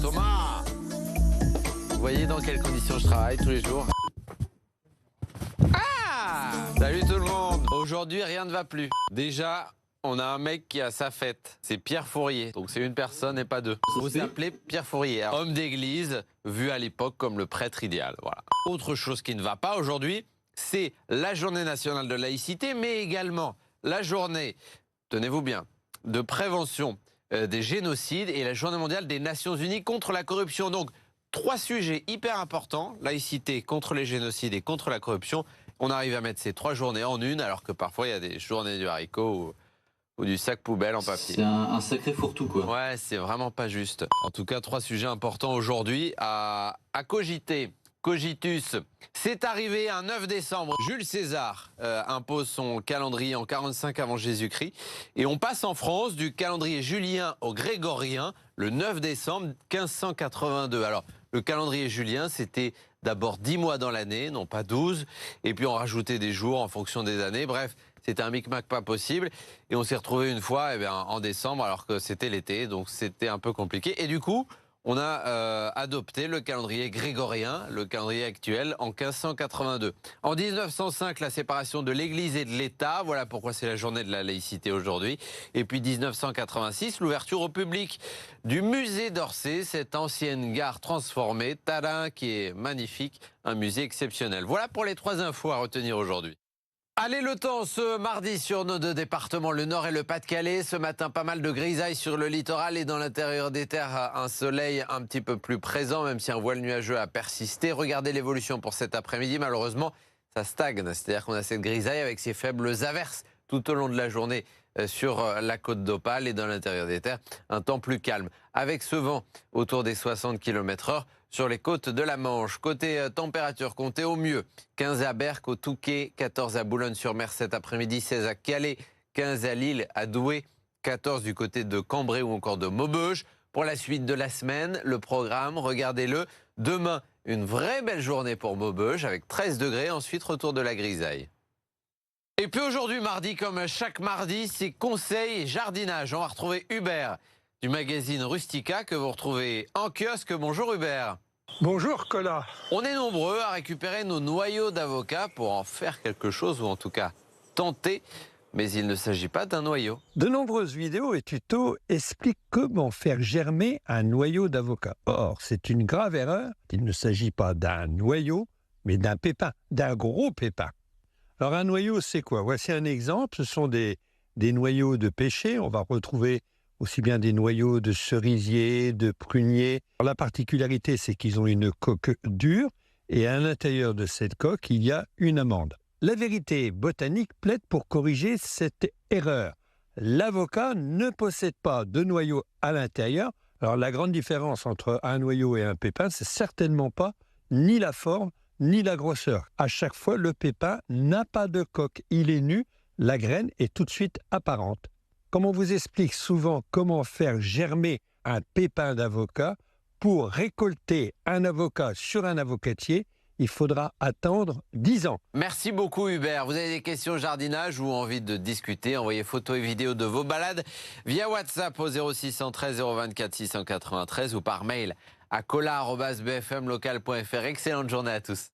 Thomas! Vous voyez dans quelles conditions je travaille tous les jours? Ah! Salut tout le monde! Aujourd'hui, rien ne va plus. Déjà, on a un mec qui a sa fête. C'est Pierre Fourier. Donc c'est une personne et pas deux. Vous appelez Pierre Fourier. Alors, homme d'église, vu à l'époque comme le prêtre idéal. Voilà. Autre chose qui ne va pas aujourd'hui, c'est la journée nationale de laïcité, mais également la journée, tenez-vous bien, de prévention des génocides et la journée mondiale des Nations Unies contre la corruption. Donc, 3 sujets hyper importants, laïcité, contre les génocides et contre la corruption. On arrive à mettre ces 3 journées en une, alors que parfois il y a des journées du haricot ou du sac poubelle en papier. C'est un sacré fourre-tout, quoi. Ouais, c'est vraiment pas juste. En tout cas, 3 sujets importants aujourd'hui à cogiter. Cogitus, c'est arrivé un 9 décembre. Jules César impose son calendrier en 45 avant Jésus-Christ. Et on passe en France du calendrier julien au grégorien le 9 décembre 1582. Alors, le calendrier julien, c'était d'abord 10 mois dans l'année, non pas 12. Et puis on rajoutait des jours en fonction des années. Bref, c'était un micmac pas possible. Et on s'est retrouvé une fois en décembre alors que c'était l'été. Donc c'était un peu compliqué. Et du coup, on a adopté le calendrier grégorien, le calendrier actuel, en 1582. En 1905, la séparation de l'Église et de l'État, voilà pourquoi c'est la journée de la laïcité aujourd'hui. Et puis 1986, l'ouverture au public du musée d'Orsay, cette ancienne gare transformée, tadam, qui est magnifique, un musée exceptionnel. Voilà pour les 3 infos à retenir aujourd'hui. Allez, le temps ce mardi sur nos 2 départements, le Nord et le Pas-de-Calais. Ce matin, pas mal de grisailles sur le littoral et dans l'intérieur des terres, un soleil un petit peu plus présent, même si un voile nuageux a persisté. Regardez l'évolution pour cet après-midi. Malheureusement, ça stagne. C'est-à-dire qu'on a cette grisaille avec ces faibles averses tout au long de la journée sur la côte d'Opale et dans l'intérieur des terres. Un temps plus calme, avec ce vent autour des 60 km/h. Sur les côtes de la Manche. Côté température, comptez au mieux 15 à Berck, au Touquet, 14 à Boulogne-sur-Mer cet après-midi, 16 à Calais, 15 à Lille, à Douai, 14 du côté de Cambrai ou encore de Maubeuge. Pour la suite de la semaine, le programme, regardez-le. Demain, une vraie belle journée pour Maubeuge avec 13 degrés, ensuite retour de la grisaille. Et puis aujourd'hui, mardi, comme chaque mardi, c'est conseils et jardinage. On va retrouver Hubert du magazine Rustica que vous retrouvez en kiosque. Bonjour Hubert. Bonjour Colas. On est nombreux à récupérer nos noyaux d'avocat pour en faire quelque chose, ou en tout cas tenter, mais il ne s'agit pas d'un noyau. De nombreuses vidéos et tutos expliquent comment faire germer un noyau d'avocat. Or, c'est une grave erreur. Il ne s'agit pas d'un noyau, mais d'un pépin, d'un gros pépin. Alors un noyau, c'est quoi? Voici un exemple. Ce sont des noyaux de pêcher. On va retrouver aussi bien des noyaux de cerisier, de prunier. Alors, la particularité, c'est qu'ils ont une coque dure et à l'intérieur de cette coque, il y a une amande. La vérité botanique plaide pour corriger cette erreur. L'avocat ne possède pas de noyau à l'intérieur. Alors la grande différence entre un noyau et un pépin, c'est certainement pas ni la forme ni la grosseur. À chaque fois, le pépin n'a pas de coque. Il est nu, la graine est tout de suite apparente. Comme on vous explique souvent comment faire germer un pépin d'avocat, pour récolter un avocat sur un avocatier, il faudra attendre 10 ans. Merci beaucoup Hubert. Vous avez des questions jardinage ou envie de discuter, envoyez photos et vidéos de vos balades via WhatsApp au 0613 024 693 ou par mail à colas@bfmlocal.fr. Excellente journée à tous.